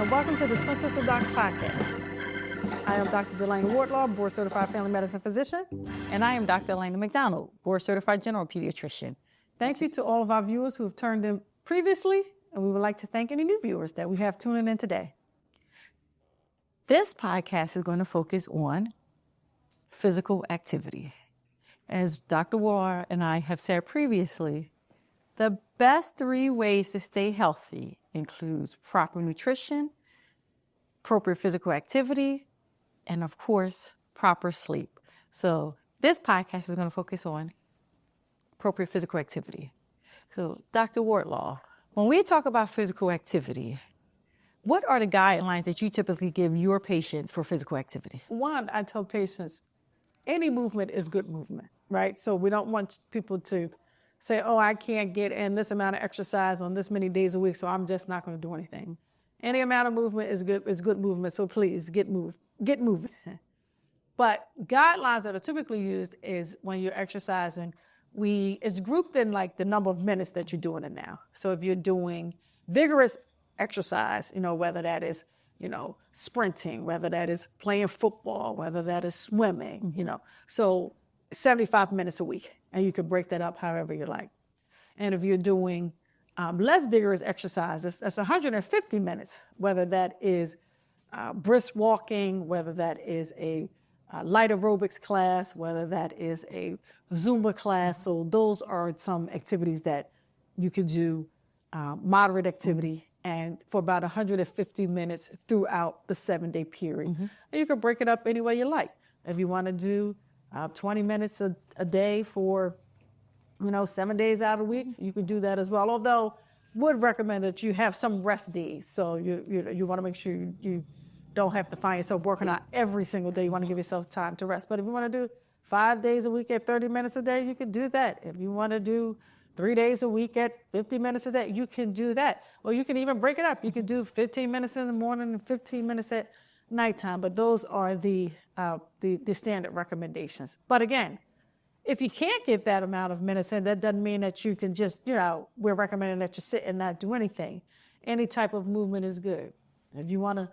and welcome to the Twin Sister Docs podcast. I am Dr. Delaney Wardlaw, board certified family medicine physician. And I am Dr. Elena McDonald, board certified general pediatrician. Thank you to all of our viewers who have turned in previously, and we would like to thank any new viewers that we have tuning in today. This podcast is going to focus on physical activity. As Dr. Wardlaw and I have said previously, the best 3 ways to stay healthy includes proper nutrition, appropriate physical activity, and of course, proper sleep. So this podcast is going to focus on appropriate physical activity. So Dr. Wardlaw, when we talk about physical activity, what are the guidelines that you typically give your patients for physical activity? One, I tell patients, any movement is good movement, right? So we don't want people to say, oh, I can't get in this amount of exercise on this many days a week, so I'm just not going to do anything. Any amount of movement is good movement, so please get moving. But guidelines that are typically used is when you're exercising, it's grouped in like the number of minutes that you're doing it now. So if you're doing vigorous exercise, whether that is, sprinting, whether that is playing football, whether that is swimming, so 75 minutes a week, and you could break that up however you like. And if you're doing less vigorous exercises, that's 150 minutes, whether that is brisk walking, whether that is a light aerobics class, whether that is a Zumba class. So those are some activities that you could do, moderate activity, and for about 150 minutes throughout the 7-day period. Mm-hmm. And you can break it up any way you like. If you want to do 20 minutes a day for 7 days out of the week, you can do that as well. Although, would recommend that you have some rest days. So you want to make sure you don't have to find yourself working out every single day. You want to give yourself time to rest. But if you want to do 5 days a week at 30 minutes a day, you can do that. If you want to do 3 days a week at 50 minutes a day, you can do that. Or you can even break it up. You can do 15 minutes in the morning and 15 minutes at nighttime. But those are the standard recommendations. But again, if you can't get that amount of minutes in, that doesn't mean that you can just, we're recommending that you sit and not do anything. Any type of movement is good. If you want to,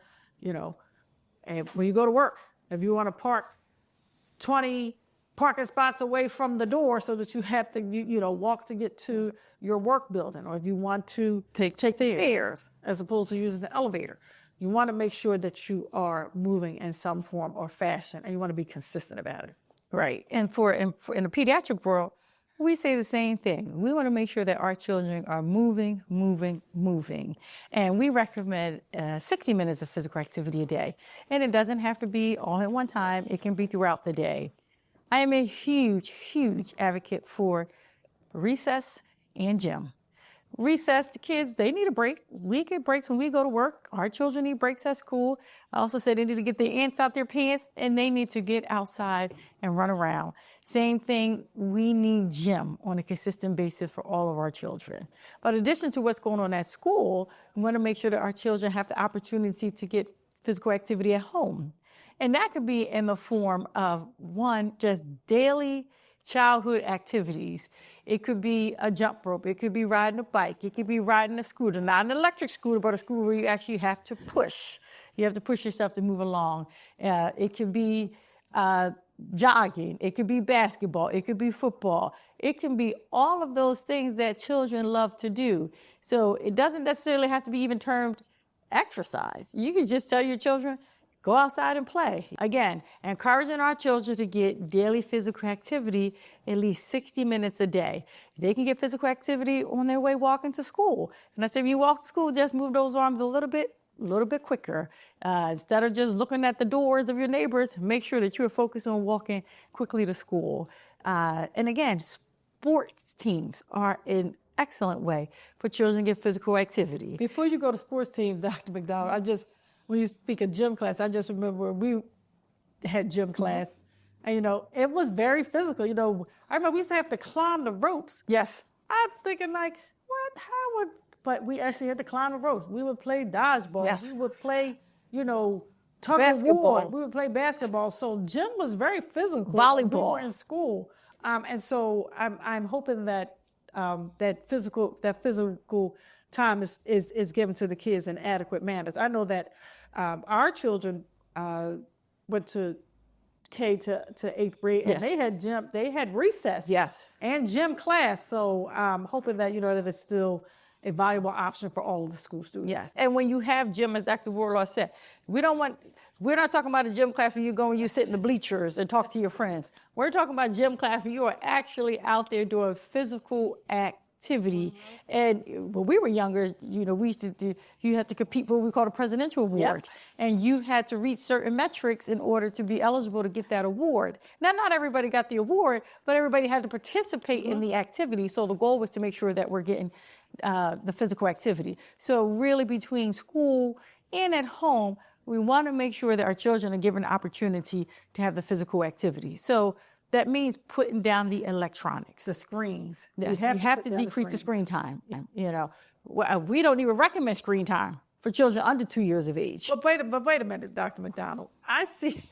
and when you go to work, if you want to park 20 parking spots away from the door so that you have to, walk to get to your work building, or if you want to take stairs as opposed to using the elevator, you want to make sure that you are moving in some form or fashion, and you want to be consistent about it. Right. And in the pediatric world, we say the same thing. We want to make sure that our children are moving. And we recommend 60 minutes of physical activity a day. And it doesn't have to be all at one time. It can be throughout the day. I am a huge advocate for recess and gym. Recess, the kids, they need a break. We get breaks when we go to work. Our children need breaks at school. I also said they need to get their ants out their pants, and they need to get outside and run around. Same thing, we need gym on a consistent basis for all of our children. But in addition to what's going on at school, we want to make sure that our children have the opportunity to get physical activity at home. And that could be in the form of, one, just daily childhood activities. It could be a jump rope. It could be riding a bike. It could be riding a scooter, not an electric scooter, but a scooter where you actually have to push. You have to push yourself to move along. It could be jogging. It could be basketball. It could be football. It can be all of those things that children love to do. So it doesn't necessarily have to be even termed exercise. You can just tell your children, go outside and play. Again, encouraging our children to get daily physical activity at least 60 minutes a day. They can get physical activity on their way walking to school. And I say, if you walk to school, just move those arms a little bit quicker. Instead of just looking at the doors of your neighbors, make sure that you're focused on walking quickly to school. And again, sports teams are an excellent way for children to get physical activity. Before you go to sports team, Dr. McDonald, when you speak of gym class, I just remember we had gym class, and it was very physical. I remember we used to have to climb the ropes. Yes. I'm thinking but we actually had to climb the ropes. We would play dodgeball. Yes. We would play, tug of war. We would play basketball. So gym was very physical. Volleyball. We were in school, and so I'm hoping that that physical time is given to the kids in adequate manners. I know that our children went to K to 8th grade, and they had recess, and gym class. So I'm hoping that that it's still a valuable option for all of the school students. Yes, and when you have gym, as Dr. Warlaw said, we're not talking about a gym class where you go and you sit in the bleachers and talk to your friends. We're talking about gym class where you are actually out there doing physical activity. And when we were younger, we used to do, you had to compete for what we call a presidential award. And you had to reach certain metrics in order to be eligible to get that award. Now, not everybody got the award, but everybody had to participate in the activity. So the goal was to make sure that we're getting the physical activity. So really between school and at home, we want to make sure that our children are given the opportunity to have the physical activity. So that means putting down the electronics, the screens. Yes, we have to decrease the screen time. We don't even recommend screen time for children under 2 years of age. But wait a minute, Dr. McDonald. I see,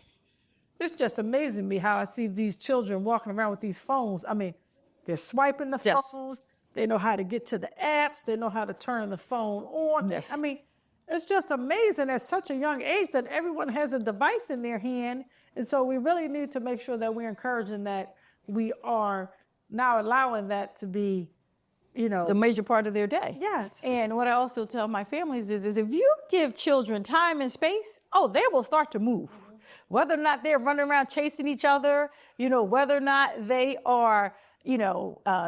it's just amazing me how I see these children walking around with these phones. I mean, they're swiping the phones. They know how to get to the apps. They know how to turn the phone on. Yes. I mean, it's just amazing at such a young age that everyone has a device in their hand. And so we really need to make sure that we're encouraging that we are now allowing that to be, the major part of their day. Yes. And what I also tell my families is if you give children time and space, they will start to move. Whether or not they're running around chasing each other, whether or not they are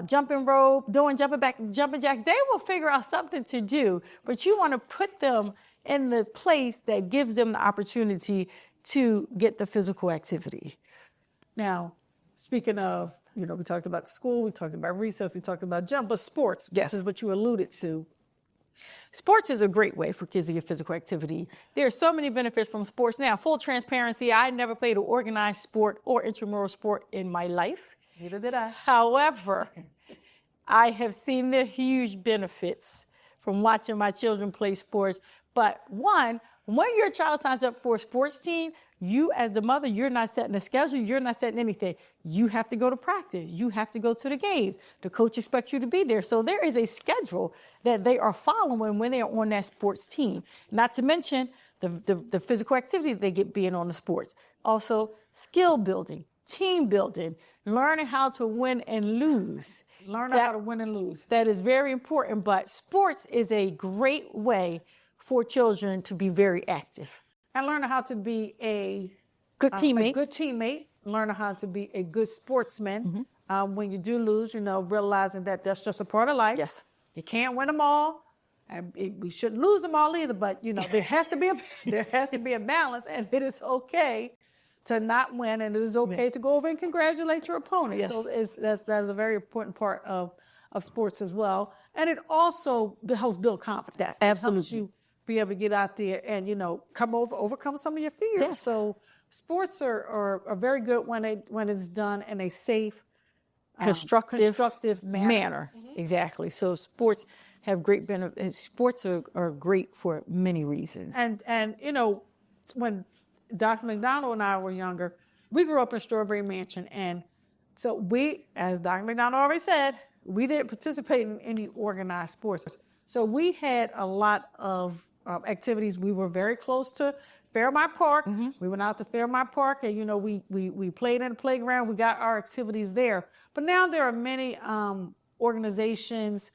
jumping rope, doing jumping jacks, they will figure out something to do. But you want to put them in the place that gives them the opportunity to get the physical activity. Now, speaking of, we talked about school, we talked about recess, we talked about gym, but sports, which is what you alluded to. Sports is a great way for kids to get physical activity. There are so many benefits from sports. Now, full transparency, I never played an organized sport or intramural sport in my life. Neither did I. However, I have seen the huge benefits from watching my children play sports. But one, when your child signs up for a sports team, you as the mother, you're not setting a schedule, you're not setting anything. You have to go to practice. You have to go to the games. The coach expects you to be there. So there is a schedule that they are following when they're on that sports team. Not to mention the physical activity they get being on the sports. Also, skill building, team building, learning how to win and lose. How to win and lose. That is very important, but sports is a great way for children to be very active. And learning how to be a good teammate, learning how to be a good sportsman. When you do lose, realizing that that's just a part of life. Yes. You can't win them all. And we shouldn't lose them all either, but there has to be a balance, and it is okay to not win, and it is okay to go over and congratulate your opponent. Yes. So that's a very important part of sports as well. And it also helps build confidence. Absolutely. It helps you be able to get out there and, overcome some of your fears. Yes. So sports are very good when it's done in a safe, constructive manner. Exactly. So sports have great benefits. Sports are great for many reasons. And when Dr. McDonald and I were younger, we grew up in Strawberry Mansion. And so we, as Dr. McDonald already said, we didn't participate in any organized sports. So we had a lot of activities. We were very close to Fairmont Park. We went out to Fairmont Park and, we played in the playground. We got our activities there. But now there are many organizations,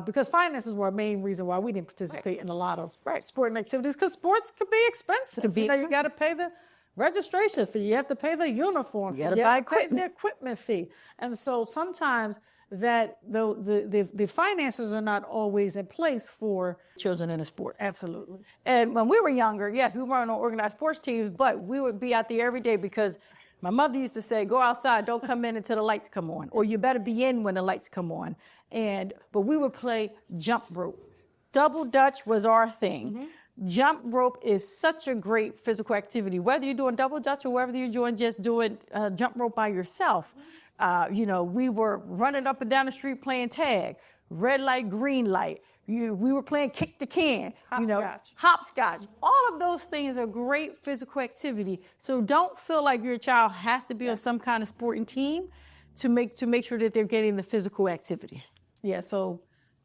because finances were a main reason why we didn't participate in a lot of sporting activities, because sports could be expensive. You got to pay the registration fee. You have to pay the uniform fee. You got to buy the equipment fee. And so sometimes that the finances are not always in place for children in a sport. Absolutely. And when we were younger, yes, we weren't on organized sports teams, but we would be out there every day because my mother used to say, go outside, don't come in until the lights come on, or you better be in when the lights come on. But we would play jump rope. Double Dutch was our thing. Jump rope is such a great physical activity, whether you're doing double Dutch or whether you're just doing jump rope by yourself. We were running up and down the street playing tag, red light, green light. We were playing kick the can, hopscotch. All of those things are great physical activity. So don't feel like your child has to be on some kind of sporting team to make sure that they're getting the physical activity. Yeah. So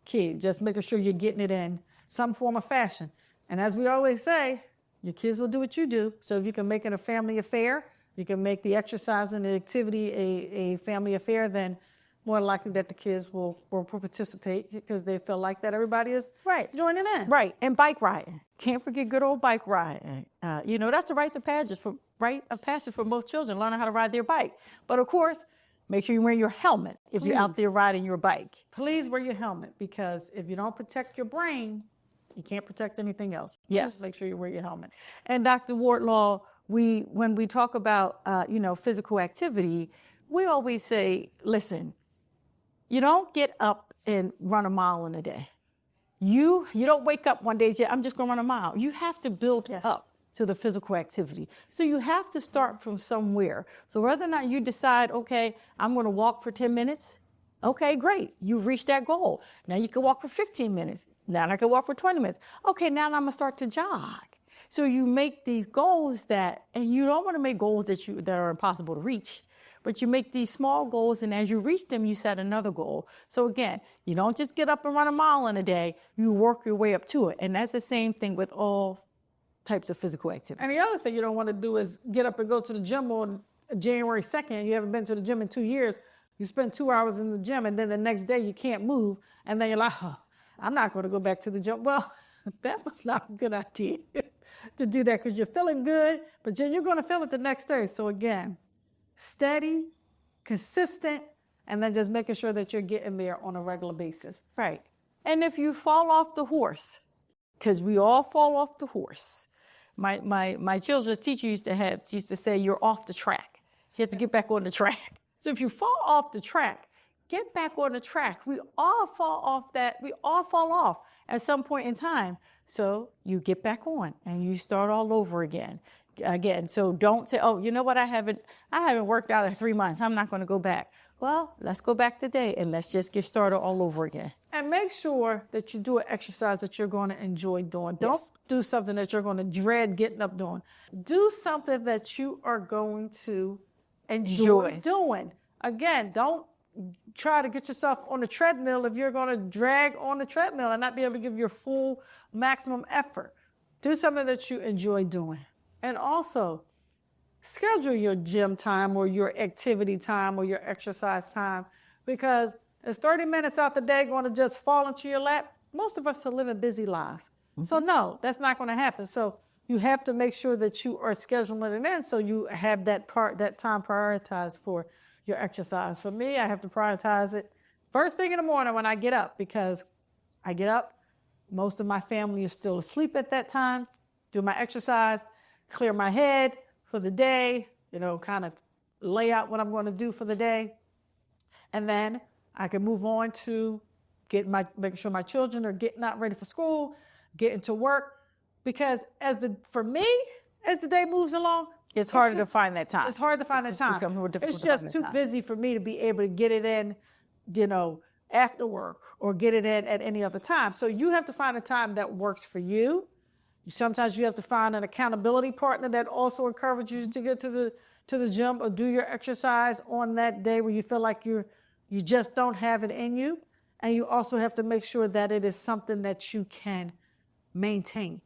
key. Just making sure you're getting it in some form of fashion. And as we always say, your kids will do what you do. So if you can make it a family affair, you can make the exercise and the activity a family affair, then more likely that the kids will participate because they feel like that everybody is joining in. Right, and bike riding. Can't forget good old bike riding. That's a rite of passage for most children, learning how to ride their bike. But of course, make sure you wear your helmet if you're out there riding your bike. Please wear your helmet, because if you don't protect your brain, you can't protect anything else. Yes. Make sure you wear your helmet. And Dr. Wardlaw, when we talk about physical activity, we always say, listen, you don't get up and run a mile in a day. You don't wake up one day and say, I'm just going to run a mile. You have to build up to the physical activity. So you have to start from somewhere. So whether or not you decide, okay, I'm going to walk for 10 minutes, okay, great. You've reached that goal. Now you can walk for 15 minutes. Now I can walk for 20 minutes. Okay, now I'm going to start to jog. So you make these goals and you don't want to make goals that are impossible to reach. But you make these small goals, and as you reach them, you set another goal. So again, you don't just get up and run a mile in a day, you work your way up to it. And that's the same thing with all types of physical activity. And the other thing you don't want to do is get up and go to the gym on January 2nd. You haven't been to the gym in 2 years. You spend 2 hours in the gym, and then the next day you can't move. And then you're like, I'm not going to go back to the gym. Well, that was not a good idea to do that, because you're feeling good, but then you're going to feel it the next day. So again, steady, consistent, and then just making sure that you're getting there on a regular basis. Right. And if you fall off the horse, because we all fall off the horse. My children's teacher used to say, you're off the track. You have to get back on the track. So if you fall off the track, get back on the track. We all fall off that. We all fall off at some point in time. So you get back on and you start all over again. So don't say, oh, you know what, I haven't worked out in 3 months. I'm not going to go back. Well, let's go back today and let's just get started all over again. And make sure that you do an exercise that you're going to enjoy doing. Don't do something that you're going to dread getting up doing. Do something that you are going to enjoy doing. Again, don't try to get yourself on the treadmill if you're going to drag on the treadmill and not be able to give your full maximum effort. Do something that you enjoy doing. And also, schedule your gym time or your activity time or your exercise time, because is 30 minutes out the day going to just fall into your lap? Most of us are living busy lives. Mm-hmm. So no, that's not going to happen. So you have to make sure that you are scheduling it in so you have that time prioritized for your exercise. For me, I have to prioritize it first thing in the morning when I get up, because I get up, most of my family is still asleep at that time, do my exercise, clear my head for the day, kind of lay out what I'm going to do for the day. And then I can move on to making sure my children are getting out ready for school, getting to work. Because as the day moves along, it's harder to find that time. It's hard to find that time. It's just too busy for me to be able to get it in, after work or get it in at any other time. So you have to find a time that works for you. Sometimes you have to find an accountability partner that also encourages you to get to the gym or do your exercise on that day where you feel like you just don't have it in you. And you also have to make sure that it is something that you can maintain.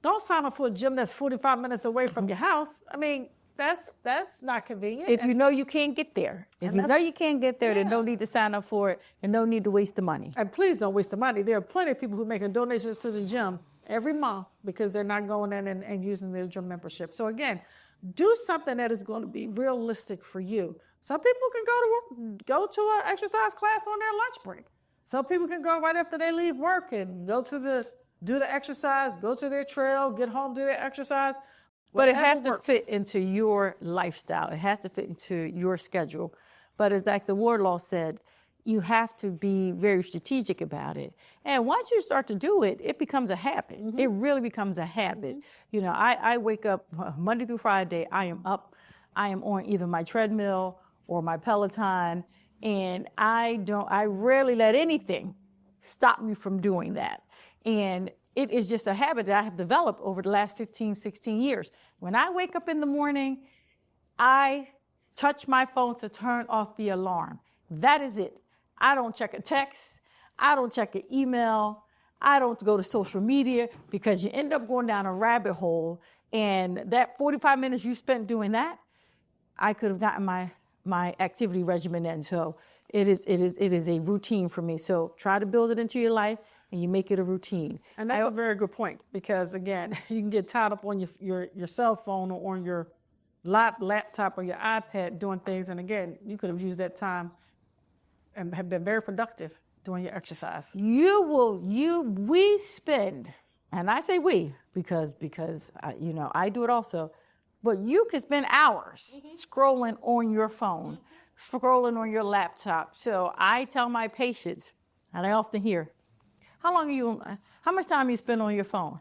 Don't sign up for a gym that's 45 minutes away from your house. I mean, that's not convenient. If you know you can't get there. Then no need to sign up for it and no need to waste the money. And please don't waste the money. There are plenty of people who are making donations to the gym every month because they're not going in and using their gym membership. So again, do something that is going to be realistic for you. Some people can go to an exercise class on their lunch break. Some people can go right after they leave work and do the exercise, go to their trail, get home, do their exercise. But it has to fit into your lifestyle. It has to fit into your schedule. But as Dr. Wardlaw said, you have to be very strategic about it. And once you start to do it, it becomes a habit. Mm-hmm. It really becomes a habit. Mm-hmm. I wake up Monday through Friday, I am up. I am on either my treadmill or my Peloton, and I rarely let anything stop me from doing that. And it is just a habit that I have developed over the last 15, 16 years. When I wake up in the morning, I touch my phone to turn off the alarm. That is it. I don't check a text. I don't check an email. I don't go to social media, because you end up going down a rabbit hole. And that 45 minutes you spent doing that, I could have gotten my activity regimen in. So it is a routine for me. So try to build it into your life, and you make it a routine. And that's a very good point, because again, you can get tied up on your cell phone or on your laptop or your iPad doing things. And again, you could have used that time and have been very productive doing your exercise. We spend, and I say we, because I do it also, but you can spend hours scrolling on your phone, scrolling on your laptop. So I tell my patients, and I often hear, how much time you spend on your phone?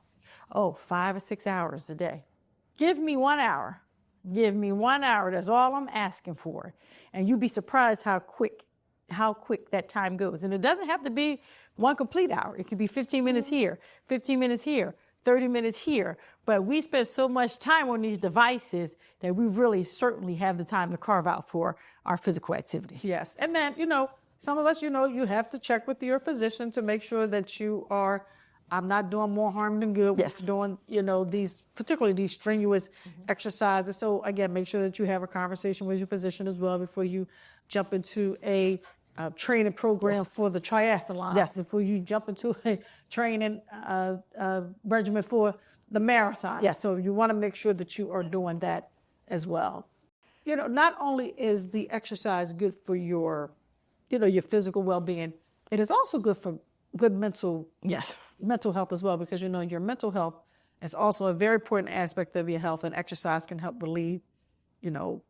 Oh, 5 or 6 hours a day. Give me 1 hour. Give me 1 hour. That's all I'm asking for. And you'd be surprised how quick that time goes. And it doesn't have to be one complete hour. It could be 15 minutes here, 15 minutes here, 30 minutes here. But we spend so much time on these devices that we really certainly have the time to carve out for our physical activity. Yes. And then, some of us, you have to check with your physician to make sure that you are, I'm not doing more harm than good. Yes. Doing, particularly these strenuous exercises. So again, make sure that you have a conversation with your physician as well before you jump into a training program for the triathlon. Yes. Before you jump into a training regimen for the marathon. Yes. So you want to make sure that you are doing that as well. Not only is the exercise good for your physical well-being, it is also good for mental health as well, because your mental health is also a very important aspect of your health, and exercise can help relieve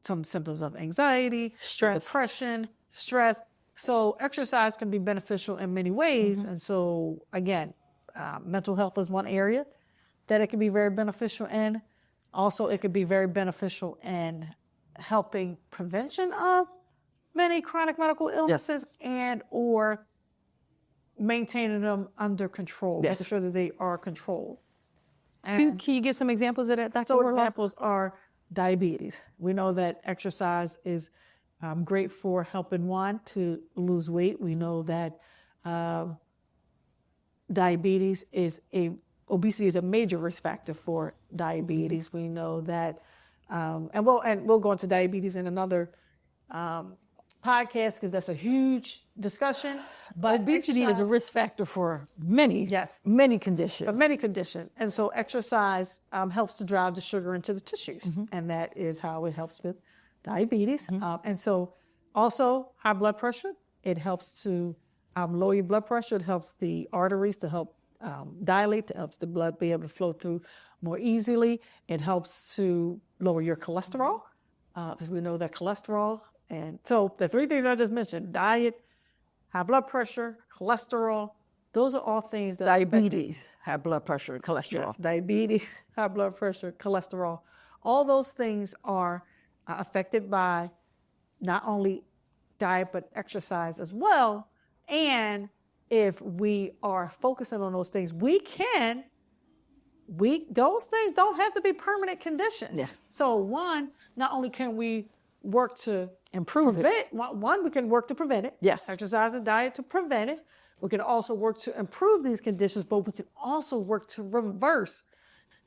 some symptoms of anxiety, depression, stress. So exercise can be beneficial in many ways. And so again, mental health is one area that it can be very beneficial in. Also, it could be very beneficial in helping prevention of many chronic medical illnesses and or maintaining them under control, making sure that they are controlled. And can you give some examples of that, Dr. So Warlock? examples are diabetes. We know that exercise is great for helping one to lose weight. We know that obesity is a major risk factor for diabetes. We know that, and we'll go into diabetes in another podcast, because that's a huge discussion. But obesity is a risk factor for many conditions. For many conditions. And so exercise helps to drive the sugar into the tissues. And that is how it helps with diabetes. And so also high blood pressure, it helps to lower your blood pressure. It helps the arteries to help dilate, it helps the blood be able to flow through more easily. It helps to lower your cholesterol, because we know that cholesterol. And so the three things I just mentioned, diet, high blood pressure, cholesterol, those are all things that Diabetes, high blood pressure, and cholesterol. Yes, diabetes, high blood pressure, cholesterol. All those things are affected by not only diet, but exercise as well. And if we are focusing on those things, those things don't have to be permanent conditions. Yes. So not only can we work to Improve it. we can work to prevent it. Yes. Exercise and diet to prevent it. We can also work to improve these conditions, but we can also work to reverse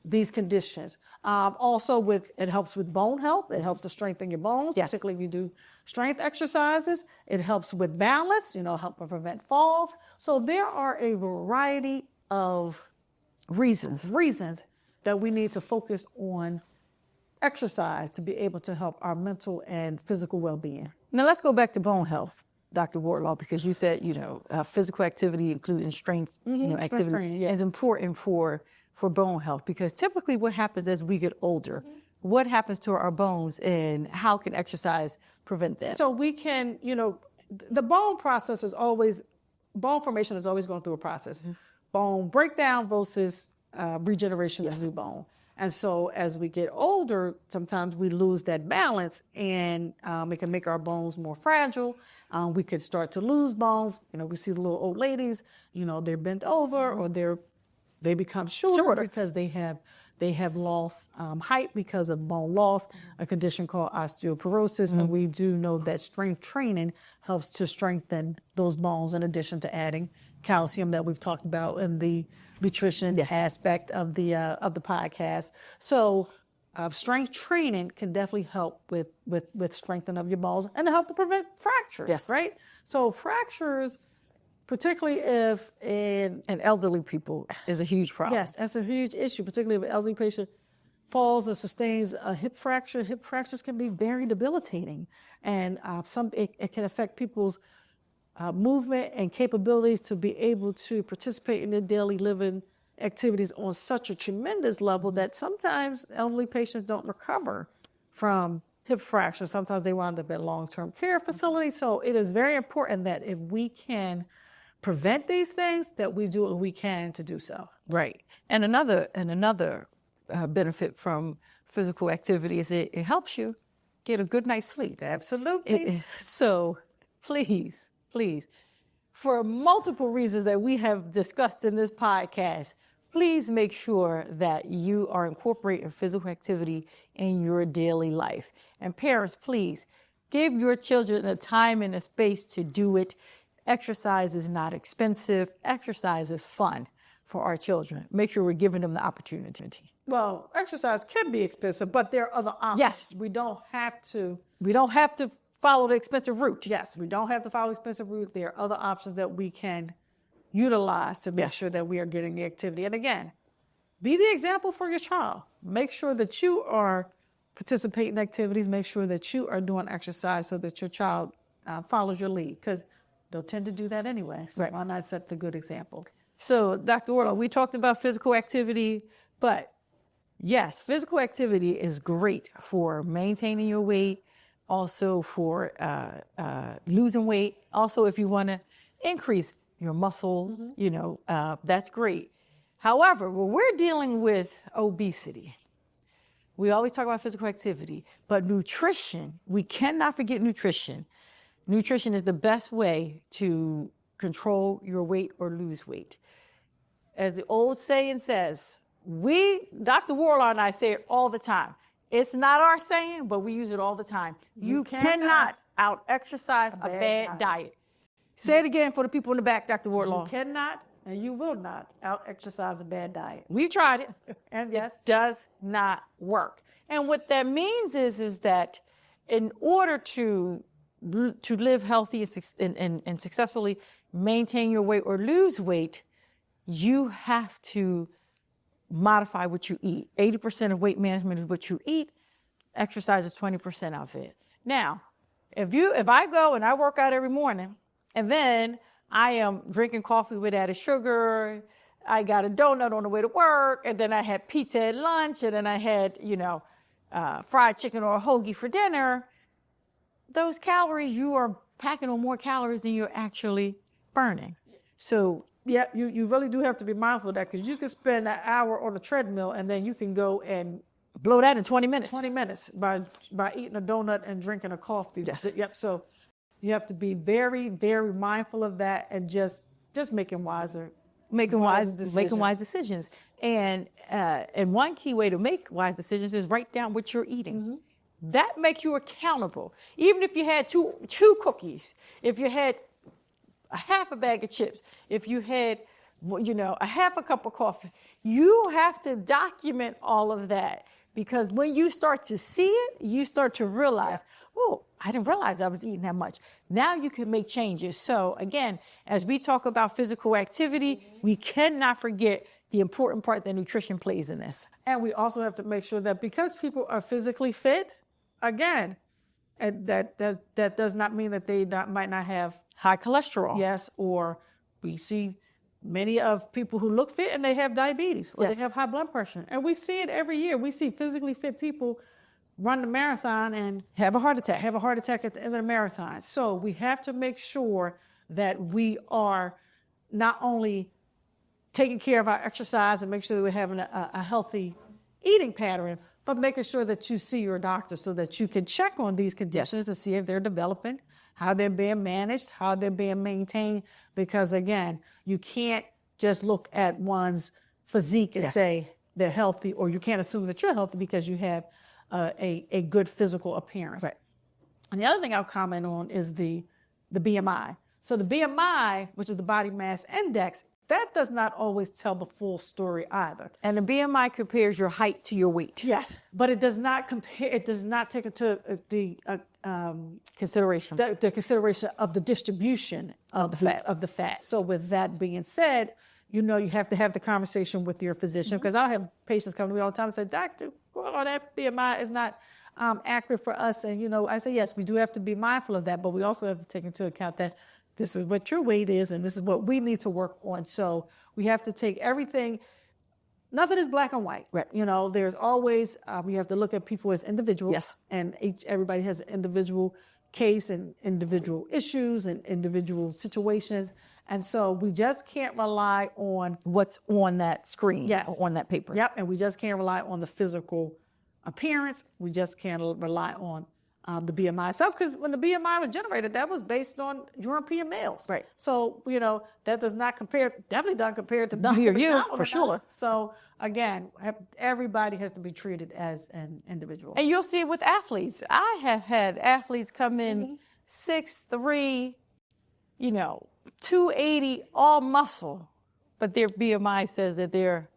these conditions. It helps with bone health. It helps to strengthen your bones, particularly if you do strength exercises. It helps with balance, help to prevent falls. So there are a variety of reasons that we need to focus on exercise to be able to help our mental and physical well-being. Now let's go back to bone health, Dr. Warlock, because you said, physical activity, including strength, activity training, is important for bone health, because typically what happens as we get older, what happens to our bones, and how can exercise prevent that? So we can, the bone formation is always going through a process. Bone breakdown versus regeneration of new bone. And so as we get older, sometimes we lose that balance, and it can make our bones more fragile. We could start to lose bones. We see the little old ladies, they're bent over, or they become shorter because they have lost height because of bone loss, a condition called osteoporosis. And we do know that strength training helps to strengthen those bones in addition to adding calcium that we've talked about in the nutrition aspect of the podcast. So strength training can definitely help with strengthening of your bones and help to prevent fractures, right? So fractures, particularly if in elderly people, is a huge problem. Yes, that's a huge issue, particularly if an elderly patient falls or sustains a hip fracture. Hip fractures can be very debilitating, and it can affect people's movement and capabilities to be able to participate in their daily living activities on such a tremendous level that sometimes elderly patients don't recover from hip fractures. Sometimes they wind up at long-term care facilities. So it is very important that if we can prevent these things, that we do what we can to do so. Right. And another benefit from physical activity is it helps you get a good night's sleep. Absolutely. So please, for multiple reasons that we have discussed in this podcast, please make sure that you are incorporating physical activity in your daily life. And parents, please give your children the time and the space to do it. Exercise is not expensive. Exercise is fun for our children. Make sure we're giving them the opportunity. Well, exercise can be expensive, but there are other options. Yes. We don't have to follow the expensive route. Yes, we don't have to follow the expensive route. There are other options that we can utilize to make sure that we are getting the activity. And again, be the example for your child. Make sure that you are participating in activities. Make sure that you are doing exercise so that your child follows your lead, because they'll tend to do that anyway. So why not set the good example? So, Dr. Warlow, we talked about physical activity, but yes, physical activity is great for maintaining your weight, also for losing weight. Also, if you want to increase your muscle, that's great. However, when we're dealing with obesity, we always talk about physical activity, but nutrition, we cannot forget nutrition. Nutrition is the best way to control your weight or lose weight. As the old saying says, Dr. Warlow and I say it all the time. It's not our saying, but we use it all the time. You cannot out-exercise a bad diet. Say it again for the people in the back, Dr. Warlow. You cannot and you will not out-exercise a bad diet. We've tried it, and it does not work. And what that means is that in order to live healthy and successfully maintain your weight or lose weight, you have to modify what you eat. 80% of weight management is what you eat. Exercise is 20% of it. Now, if I go and I work out every morning, and then I am drinking coffee with added sugar, I got a donut on the way to work, and then I had pizza at lunch, and then I had, fried chicken or a hoagie for dinner, those calories, you are packing on more calories than you're actually burning. So yeah, you really do have to be mindful of that, because you can spend an hour on a treadmill and then you can go and blow that in 20 minutes. 20 minutes by eating a donut and drinking a coffee. Yes. Yep. So you have to be very, very mindful of that and just making wise decisions. And one key way to make wise decisions is write down what you're eating. Mm-hmm. That makes you accountable. Even if you had two cookies, if you had a half a bag of chips, if you had, a half a cup of coffee, you have to document all of that, because when you start to see it, you start to realize, oh, I didn't realize I was eating that much. Now you can make changes. So again, as we talk about physical activity, we cannot forget the important part that nutrition plays in this. And we also have to make sure that because people are physically fit, again, and that does not mean that they might not have high cholesterol. Yes, or we see many of people who look fit and they have diabetes, or they have high blood pressure. And we see it every year. We see physically fit people run the marathon and have a heart attack. At the end of the marathon. So we have to make sure that we are not only taking care of our exercise and make sure that we're having a healthy eating pattern, but making sure that you see your doctor so that you can check on these conditions to see if they're developing, how they're being managed, how they're being maintained. Because again, you can't just look at one's physique and say they're healthy, or you can't assume that you're healthy because you have a good physical appearance. Right. And the other thing I'll comment on is the BMI. So the BMI, which is the body mass index, that does not always tell the full story either. And the BMI compares your height to your weight. Yes, but it does not compare. It does not take into the Consideration. the consideration of the distribution of the fat. So with that being said, you have to have the conversation with your physician, because I have patients come to me all the time and say, "Doctor, well, that BMI is not accurate for us." And I say, yes, we do have to be mindful of that, but we also have to take into account that this is what your weight is, and this is what we need to work on. So we have to take everything. Nothing is black and white. Right. There's always, we have to look at people as individuals. Yes. And everybody has an individual case and individual issues and individual situations. And so we just can't rely on What's on that screen, Yes. or on that paper. Yep. And we just can't rely on the physical appearance. We just can't rely on the BMI itself, because when the BMI was generated, that was based on European males. Right. So, that does not compare, definitely doesn't compare to Me or you, for sure. So again, everybody has to be treated as an individual. And you'll see it with athletes. I have had athletes come in 6'3", 280, all muscle, but their BMI says that they're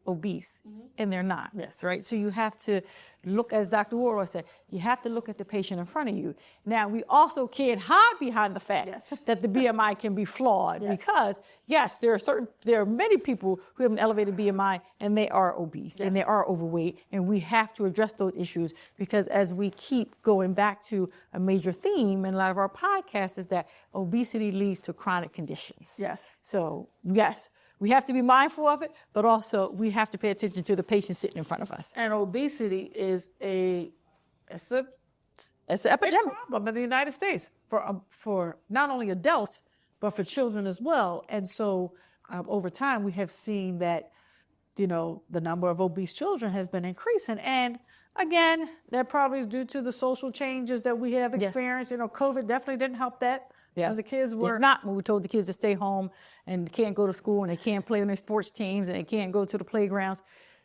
obese, and they're not. Yes. Right? So you have to look, as Dr. Warrow said, you have to look at the patient in front of you. Now, we also can't hide behind the fact that the BMI can be flawed, because, yes, there are many people who have an elevated BMI and they are obese and they are overweight, and we have to address those issues, because as we keep going back to a major theme in a lot of our podcasts is that obesity leads to chronic conditions. Yes. So, yes, we have to be mindful of it, but also we have to pay attention to the patient sitting in front of us. And obesity is it's an epidemic problem in the United States for not only adults, but for children as well. And so over time, we have seen that, the number of obese children has been increasing. And again, that probably is due to the social changes that we have experienced. COVID definitely didn't help that. Yes. The kids were not when we told the kids to stay home and can't go to school and they can't play on their sports teams and they can't go to the playgrounds.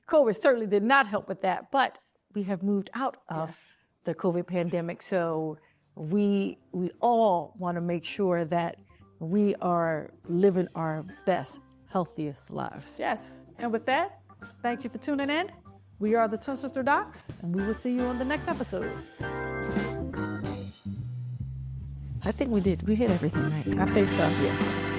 COVID certainly did not help with that, but we have moved out of the COVID pandemic. So we all want to make sure that we are living our best, healthiest lives. Yes. And with that, thank you for tuning in. We are the Twin Sister Docs, and we will see you on the next episode. I think we did. We hit everything right. I think so. Yeah.